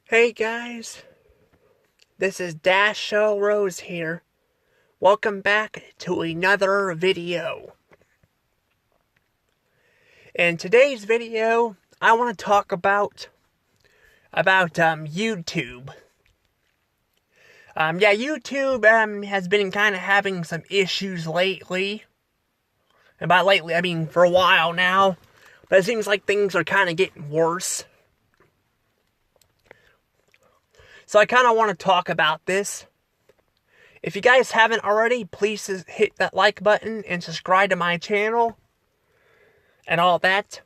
Hey guys, this is Dash Show Rose here. Welcome back to another video. In today's video, I want to talk about YouTube. YouTube has been kind of having some issues lately. And by lately, I mean for a while now. But it seems like things are kind of getting worse. So I kind of want to talk about this. If you guys haven't already, please hit that like button and subscribe to my channel and all that.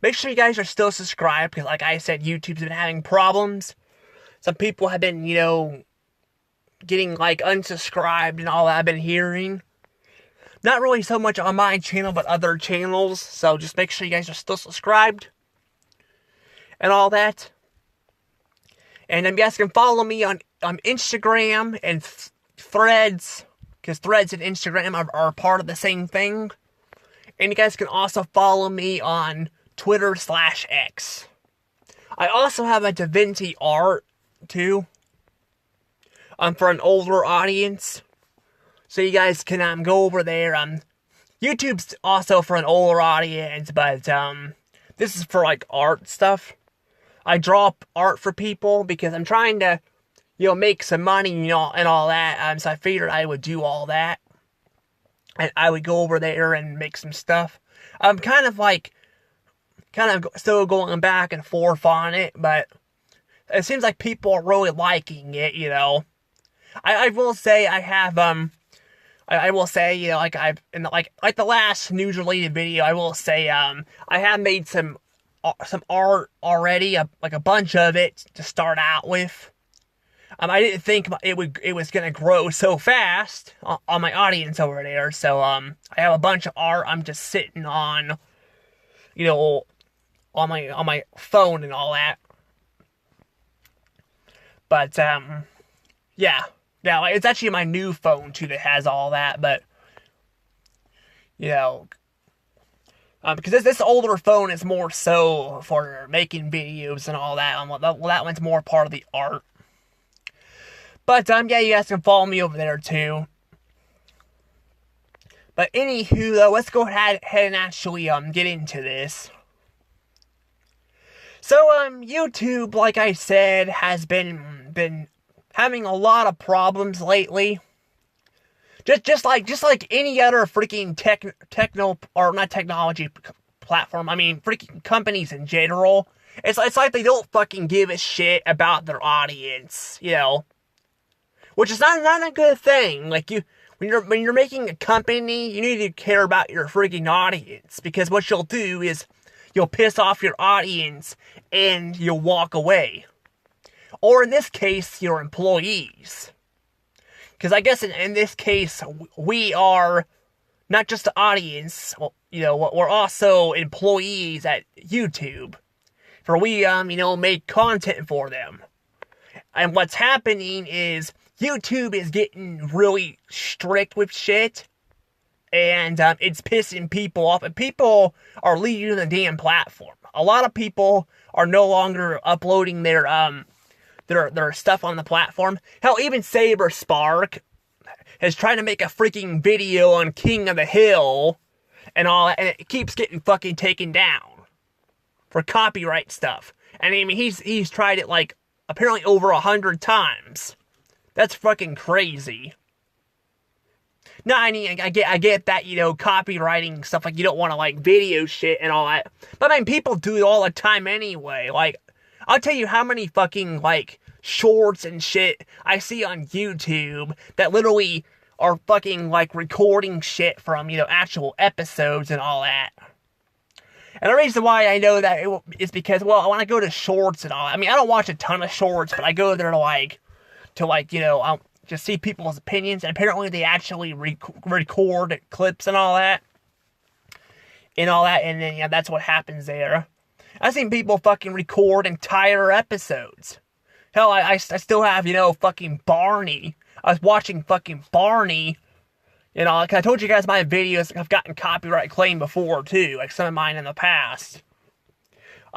Make sure you guys are still subscribed because, like I said, YouTube's been having problems. Some people have been, getting like unsubscribed and all that I've been hearing. Not really so much on my channel, but other channels. So just make sure you guys are still subscribed and all that. And you guys can follow me on Instagram and Threads, because Threads and Instagram are part of the same thing. And you guys can also follow me on Twitter/X. I also have a DaVinci art, too, for an older audience. So you guys can go over there. YouTube's also for an older audience, but this is for, like, art stuff. I draw art for people because I'm trying to, make some money, and all that. So I figured I would do all that. And I would go over there and make some stuff. I'm kind of still going back and forth on it, but it seems like people are really liking it, I will say I have, I will say, like I've, in like the last news related video, I will say, I have made some art already, like a bunch of it to start out with. I didn't think it was gonna grow so fast on my audience over there. So I have a bunch of art. I'm just sitting on, on my phone and all that. But yeah, it's actually my new phone too that has all that. But because this older phone is more so for making videos and all that. That one's more part of the art. But, yeah, you guys can follow me over there, too. But anywho, though, let's go ahead and actually, get into this. So, YouTube, like I said, has been having a lot of problems lately. Just like any other freaking not technology platform. I mean, freaking companies in general. It's like they don't fucking give a shit about their audience, which is not a good thing. Like when you're making a company, you need to care about your freaking audience, because what you'll do is you'll piss off your audience and you'll walk away, or in this case, your employees. Because I guess in this case, we are not just the audience, we're also employees at YouTube. For we, make content for them. And what's happening is YouTube is getting really strict with shit. And it's pissing people off. And people are leaving the damn platform. A lot of people are no longer uploading their stuff on the platform. Hell, even Saber Spark has tried to make a freaking video on King of the Hill and all that, and it keeps getting fucking taken down for copyright stuff. And I mean, he's tried it like apparently over 100 times. That's fucking crazy. No, I mean, I get that, copywriting stuff, like you don't want to like video shit and all that. But I mean, people do it all the time anyway. Like, I'll tell you how many fucking, like, shorts and shit I see on YouTube that literally are fucking, like, recording shit from, actual episodes and all that. And the reason why I know that is because, well, when I go to shorts and all, I mean, I don't watch a ton of shorts, but I go there to just see people's opinions, and apparently they actually record clips and all that. And then, that's what happens there. I've seen people fucking record entire episodes. Hell, I still have, fucking Barney. I was watching fucking Barney, like I told you guys my videos have gotten copyright claim before, too, like some of mine in the past.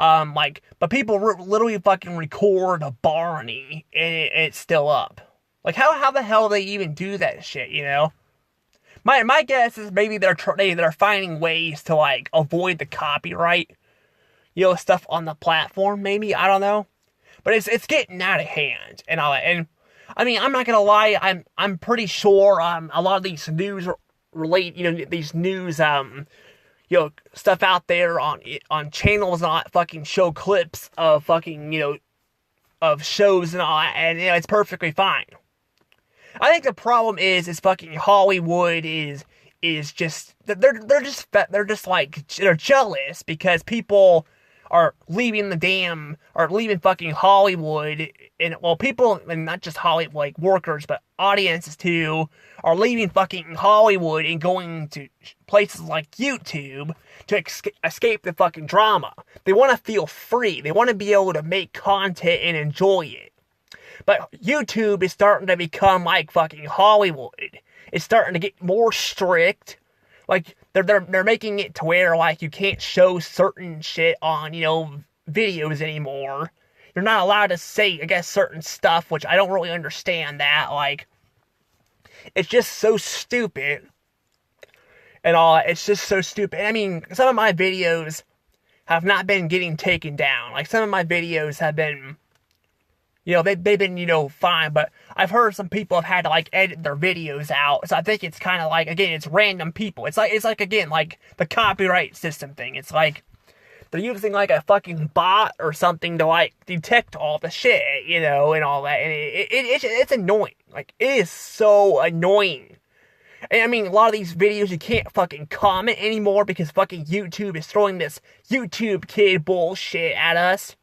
But people literally fucking record a Barney and it's still up. Like, how the hell do they even do that shit, you know? My guess is maybe they're finding ways to, like, avoid the copyright, you know, stuff on the platform, maybe, I don't know. But it's getting out of hand and all that. And I mean, I'm not gonna lie, I'm pretty sure a lot of these news relate, you know, these news you know, stuff out there on channels not fucking show clips of fucking, you know, of shows and all that, and you know, it's perfectly fine. I think the problem is fucking Hollywood is just they're jealous because people are leaving fucking Hollywood, and well, people, and not just Hollywood, like workers, but audiences too, are leaving fucking Hollywood and going to places like YouTube to escape the fucking drama. They want to feel free. They want to be able to make content and enjoy it. But YouTube is starting to become like fucking Hollywood. It's starting to get more strict. Like, they're making it to where, like, you can't show certain shit on, you know, videos anymore. You're not allowed to say, I guess, certain stuff, which I don't really understand that. Like, it's just so stupid. And all, it's just so stupid. I mean, some of my videos have not been getting taken down. Like, some of my videos have been, you know, they've been, you know, fine, but I've heard some people have had to, like, edit their videos out, so I think it's kind of like, again, it's random people. It's like, again, like, the copyright system thing. It's like, they're using, like, a fucking bot or something to, like, detect all the shit, you know, and all that, and it's annoying. Like, it is so annoying. And I mean, a lot of these videos you can't fucking comment anymore because fucking YouTube is throwing this YouTube kid bullshit at us.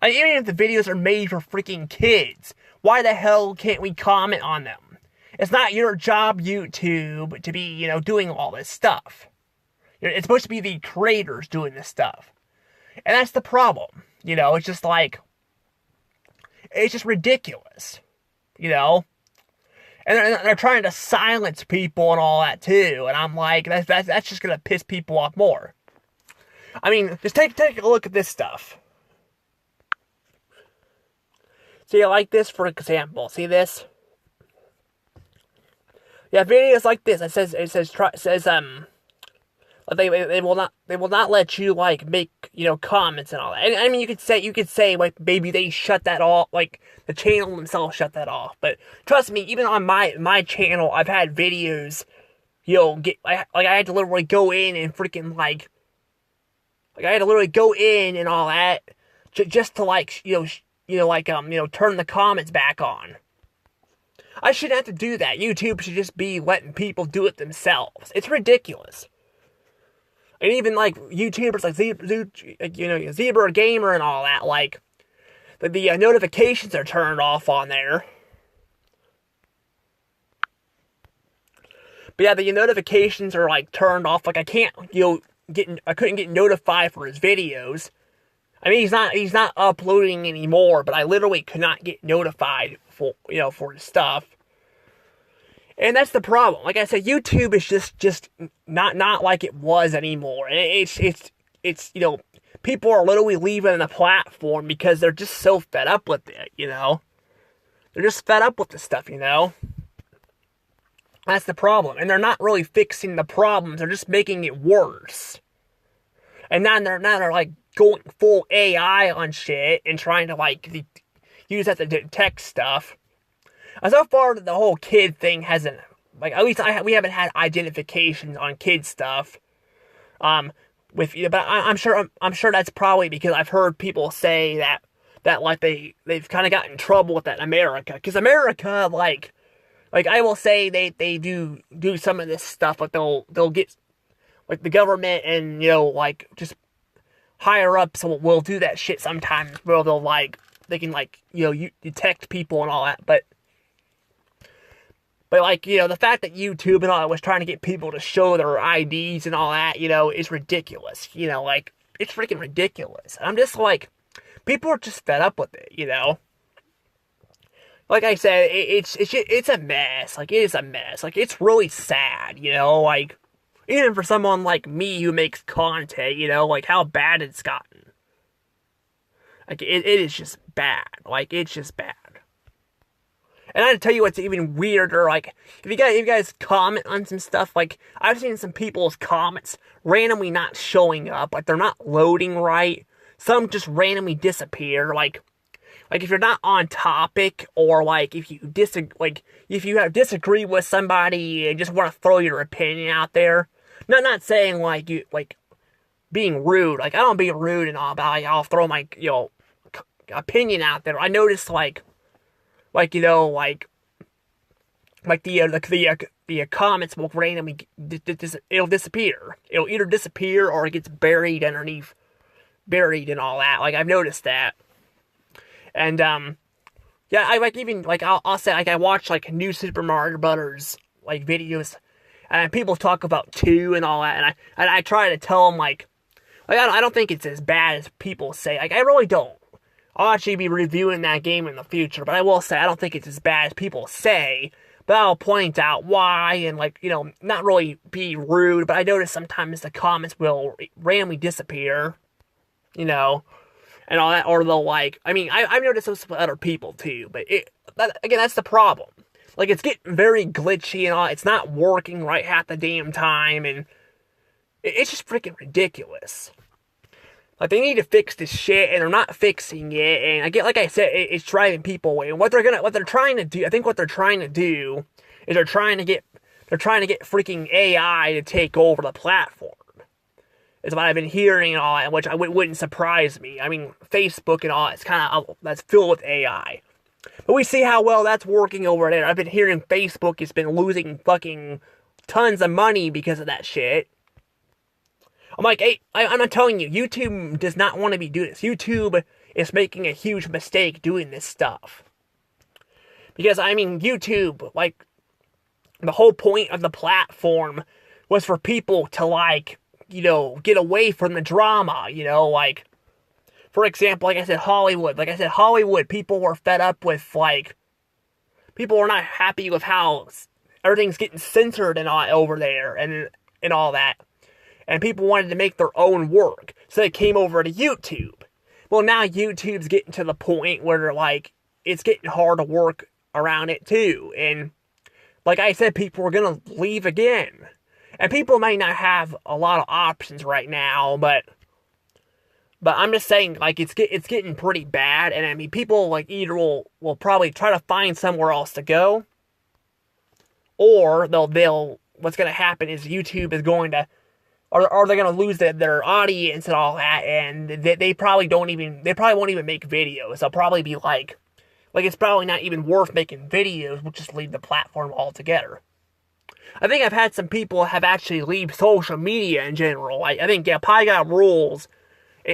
I mean, even if the videos are made for freaking kids, why the hell can't we comment on them? It's not your job, YouTube, to be, you know, doing all this stuff. It's supposed to be the creators doing this stuff. And that's the problem. You know, it's just like, it's just ridiculous. You know? And they're trying to silence people and all that too. And I'm like, that's just gonna piss people off more. I mean, just take a look at this stuff. See, like this, for example. See this? Yeah, videos like this. It says they will not let you, like, make, you know, comments and all that. And I mean, you could say like, maybe they shut that off, like the channel themselves shut that off. But trust me, even on my channel, I've had videos, you know, I had to literally go in and freaking like I had to literally go in and all that just to, like, turn the comments back on. I shouldn't have to do that. YouTube should just be letting people do it themselves. It's ridiculous. And even, like, YouTubers like Zebra Gamer and all that, like, the notifications are turned off on there. But yeah, the notifications are, like, turned off. Like, I couldn't get notified for his videos. I mean, he's not uploading anymore, but I literally could not get notified for his stuff. And that's the problem. Like I said, YouTube is just not like it was anymore. And it's you know, people are literally leaving the platform because they're just so fed up with it, you know? They're just fed up with the stuff, you know? That's the problem. And they're not really fixing the problems, they're just making it worse. And now they're like going full AI on shit and trying to, like, use that to detect stuff. So far, the whole kid thing hasn't, like, at least we haven't had identifications on kid stuff. But I'm sure that's probably because I've heard people say that like they've kind of got in trouble with that in America, because America, like I will say they do some of this stuff, like they'll get, like, the government and, you know, like, just higher up, so we'll do that shit sometimes where they can, like, you know, you detect people and all that, but like, you know, the fact that YouTube and all that was trying to get people to show their IDs and all that, you know, is ridiculous. You know, like, it's freaking ridiculous. I'm just like, people are just fed up with it, you know? Like I said, it's a mess. Like, it is a mess. Like, it's really sad, you know? Like, even for someone like me who makes content, you know, like, how bad it's gotten. Like, it is just bad. Like, it's just bad. And I tell you what's even weirder, like, if you guys comment on some stuff, like, I've seen some people's comments randomly not showing up, like, they're not loading right, some just randomly disappear, like if you're not on topic, or, like, if you disagree with somebody and just want to throw your opinion out there, not saying, like, you, like, being rude, like, I don't be rude and all, but like, I'll throw my, opinion out there. I noticed, the comments will randomly, it'll disappear. It'll either disappear or it gets buried and all that. Like, I've noticed that. And, yeah, I'll say, like, I watch, like, new Super Mario Brothers, like, videos, and people talk about 2 and all that, and I try to tell them, like, I don't think it's as bad as people say. Like, I really don't. I'll actually be reviewing that game in the future, but I will say I don't think it's as bad as people say, but I'll point out why, and, like, not really be rude, but I notice sometimes the comments will randomly disappear, and all that, or they'll, like, I've noticed this with other people, too, but again, that's the problem. Like, it's getting very glitchy and all, it's not working right half the damn time, and it's just freaking ridiculous. Like, they need to fix this shit, and they're not fixing it, and like I said, it's driving people away, and what they're trying to do, I think what they're trying to do, is they're trying to get freaking AI to take over the platform. Is what I've been hearing and all that, which wouldn't surprise me. Facebook and all, that's filled with AI. But we see how well that's working over there. I've been hearing Facebook has been losing fucking tons of money because of that shit. I'm like, hey, I'm not telling you, YouTube does not want to be doing this. YouTube is making a huge mistake doing this stuff. Because, YouTube, like, the whole point of the platform was for people to, like, get away from the drama, like, for example, like I said, Hollywood, people were fed up with, like, people were not happy with how everything's getting censored and all over there, and all that. And people wanted to make their own work, so they came over to YouTube. Well, now YouTube's getting to the point where, like, it's getting hard to work around it, too. And, like I said, people are gonna leave again. And people may not have a lot of options right now, but I'm just saying, like, it's getting pretty bad. And, people, like, either will probably try to find somewhere else to go, or they'll what's gonna happen is YouTube is going to, or they're gonna lose their audience and all that, and they probably won't even make videos. They'll probably be like it's probably not even worth making videos. We'll just leave the platform altogether. I think I've had some people have actually leave social media in general. I think Pie Got Rules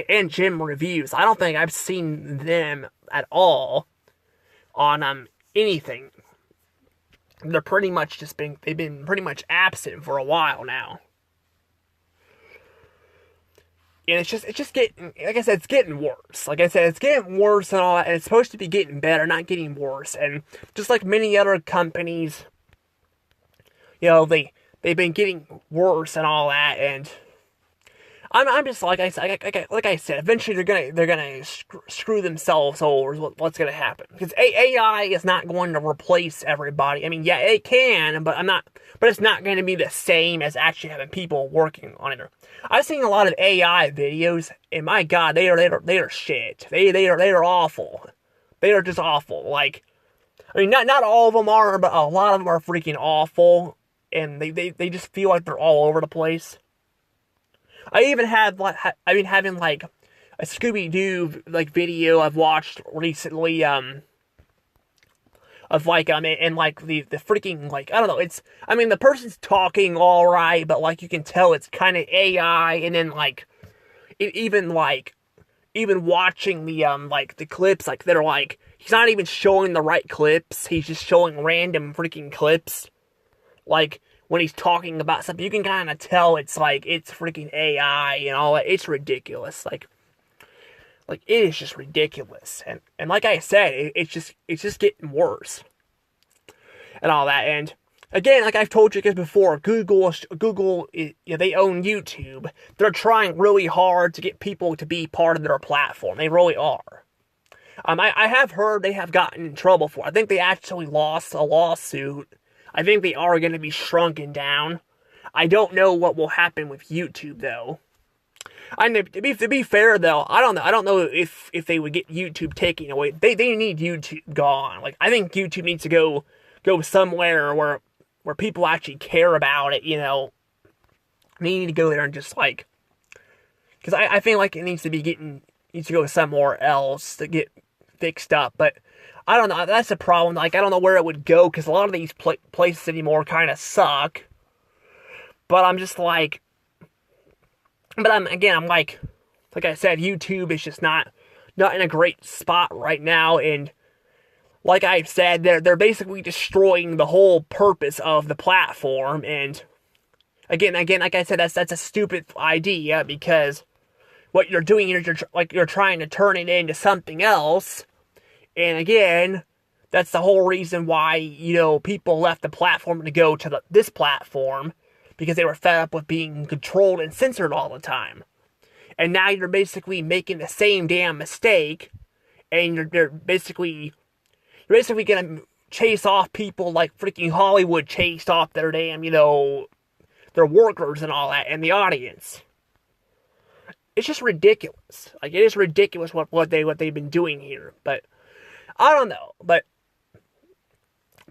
and Jim Reviews, I don't think I've seen them at all on anything. They've been pretty much absent for a while now. And it's just getting, like I said, it's getting worse. Like I said, it's getting worse and all that, and it's supposed to be getting better, not getting worse. And just like many other companies, they've been getting worse and all that, and I'm just like I said, eventually they're gonna screw themselves over. Is what's gonna happen, because AI is not going to replace everybody. Yeah, it can, but it's not going to be the same as actually having people working on it. I've seen a lot of AI videos, and my God, they are shit. They are awful. They are just awful. Like, not all of them are, but a lot of them are freaking awful, and they just feel like they're all over the place. I even had, I've been having, like, a Scooby-Doo, like, video I've watched recently, of, like, and, like, the freaking, like, I don't know, it's, the person's talking alright, but, like, you can tell it's kind of AI, and then, like, even watching the, like, the clips, like, they're, like, he's not even showing the right clips, he's just showing random freaking clips, like, when he's talking about something, you can kind of tell it's, like, it's freaking AI, and all that. It's ridiculous, like, it is just ridiculous, and like I said, it's just getting worse, and all that, and, again, like I've told you guys before, Google, they own YouTube. They're trying really hard to get people to be part of their platform, they really are. I have heard they have gotten in trouble for it. I think they actually lost a lawsuit. I think they are going to be shrunken down. I don't know what will happen with YouTube, though. I mean, to be fair, though, I don't know if they would get YouTube taken away. They need YouTube gone. Like, I think YouTube needs to go somewhere where people actually care about it, you know. They need to go there and just, like, because I feel like it needs to go somewhere else to get fixed up. But I don't know. That's the problem. Like, I don't know where it would go, because a lot of these places anymore kind of suck. But I'm just like, I'm like I said, YouTube is just not in a great spot right now, and like I've said, they're basically destroying the whole purpose of the platform. And again, like I said, that's a stupid idea, because what you're doing is you're trying to turn it into something else. And again, that's the whole reason why, you know, people left the platform to go to this platform, because they were fed up with being controlled and censored all the time. And now you're basically making the same damn mistake, and you're basically gonna chase off people like freaking Hollywood chased off their damn, you know, their workers and all that, and the audience. It's just ridiculous. Like, it is ridiculous what they've been doing here. But I don't know. But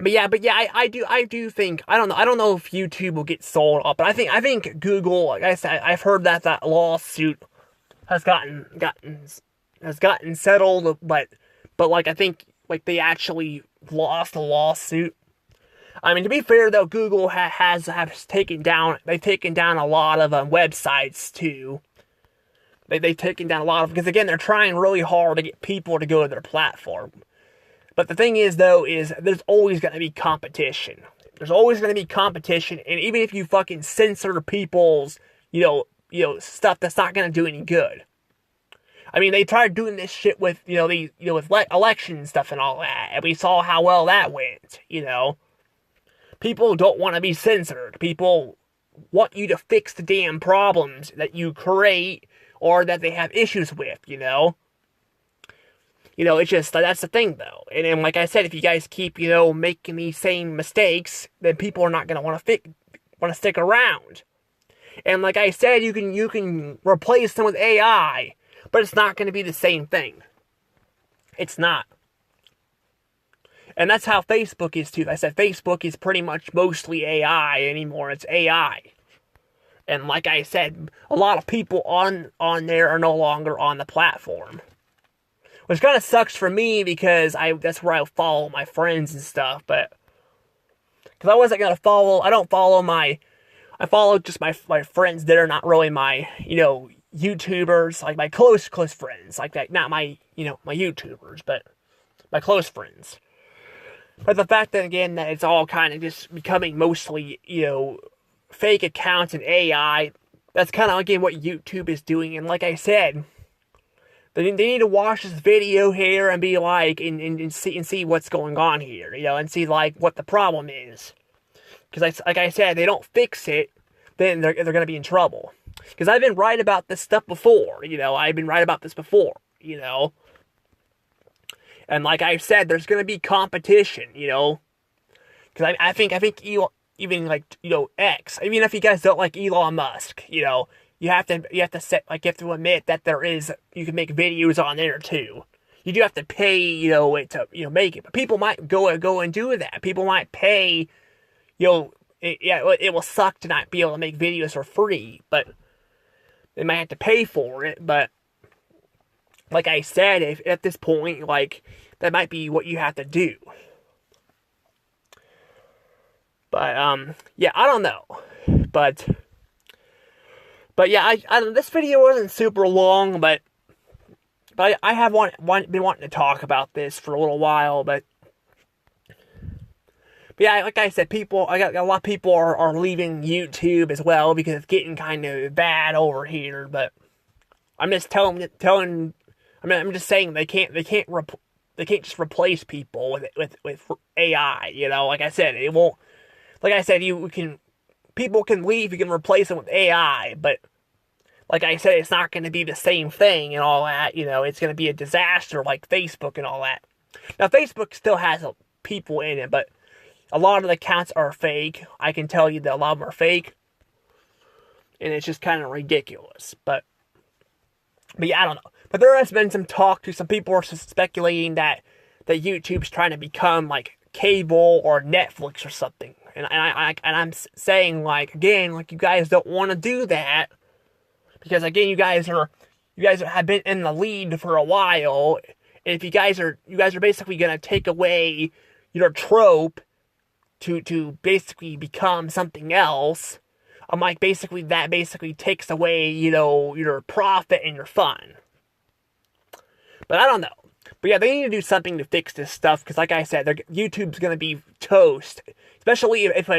yeah, I do think, I don't know if YouTube will get sold up, but I think Google, like I said, I've heard that lawsuit has gotten settled, but like, I think, like, they actually lost the lawsuit. I mean, to be fair though, Google has taken down a lot of websites too. They've taken down a lot of, because again, they're trying really hard to get people to go to their platform. But the thing is, though, is there's always going to be competition. There's always going to be competition, and even if you fucking censor people's, you know, stuff, that's not going to do any good. I mean, they tried doing this shit with, with election stuff and all that, and we saw how well that went, you know. People don't want to be censored. People want you to fix the damn problems that you create or that they have issues with, you know. You know, it's just, that's the thing, though. And like I said, if you guys keep, you know, making these same mistakes, then people are not going to want to stick around. And like I said, you can replace them with AI, but it's not going to be the same thing. It's not. And that's how Facebook is, too. I said Facebook is pretty much mostly AI anymore. It's AI. And like I said, a lot of people on there are no longer on the platform. Which kind of sucks for me, because that's where I follow my friends and stuff, but because I wasn't going to follow, I follow just my friends that are not really my, you know, YouTubers, like my close friends, like that, not my, you know, my YouTubers, but my close friends. But the fact that, again, that it's all kind of just becoming mostly, you know, fake accounts and AI, that's kind of, again, what YouTube is doing. And like I said, they need to watch this video here and be like, and see what's going on here, you know, and see, like, what the problem is. Because, like I said, if they don't fix it, then they're going to be in trouble. Because I've been right about this stuff before, you know, you know. And like I've said, there's going to be competition, you know. Because I think even, like, you know, X, even if you guys don't like Elon Musk, you know, you have to admit that you can make videos on there too. You do have to pay, you know, to, you know, make it. But people might go and do that. People might pay, you know, it will suck to not be able to make videos for free, but they might have to pay for it. But like I said, if at this point, like, that might be what you have to do. But yeah, I don't know. But yeah, this video wasn't super long, but I have been wanting to talk about this for a little while, but yeah, like I said, I got a lot of people are leaving YouTube as well, because it's getting kind of bad over here. But I'm just I'm just saying they can't just replace people with AI. You know, like I said, it won't. Like I said, people can leave, you can replace them with AI, but like I said, it's not going to be the same thing and all that. You know, it's going to be a disaster like Facebook and all that. Now, Facebook still has people in it, but a lot of the accounts are fake. I can tell you that a lot of them are fake. And it's just kind of ridiculous. But yeah, I don't know. But there has been some talk to some people are speculating that YouTube's trying to become like cable or Netflix or something. And I'm saying, like, again, like, you guys don't want to do that. Because again, you guys have been in the lead for a while. And if you guys are basically gonna take away your trope to basically become something else, I'm like, basically that takes away, you know, your profit and your fun. But I don't know. But yeah, they need to do something to fix this stuff, because like I said, YouTube's gonna be toast. Especially if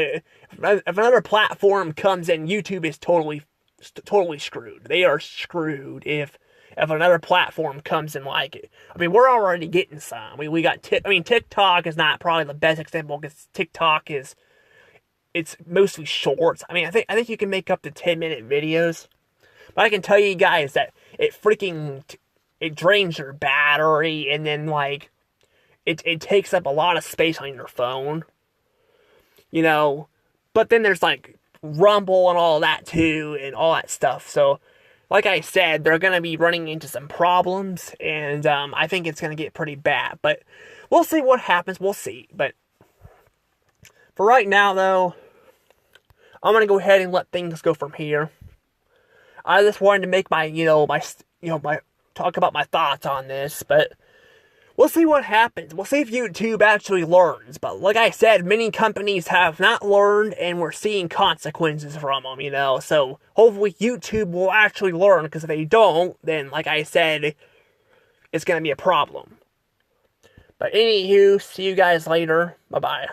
another platform comes in, YouTube is totally screwed. They are screwed if another platform comes in like it. I mean, we're already getting some. We got TikTok is not probably the best example, because TikTok it's mostly shorts. I mean, I think you can make up to 10-minute videos, but I can tell you guys that it drains your battery, and then like it takes up a lot of space on your phone. You know, but then there's like Rumble and all that too, and all that stuff. So, like I said, they're gonna be running into some problems, and I think it's gonna get pretty bad. But we'll see what happens. We'll see. But for right now, though, I'm gonna go ahead and let things go from here. I just wanted to make my talk about my thoughts on this, but we'll see what happens. We'll see if YouTube actually learns. But like I said, many companies have not learned, and we're seeing consequences from them, you know. So hopefully YouTube will actually learn, because if they don't, then like I said, it's going to be a problem. But anywho, see you guys later. Bye-bye.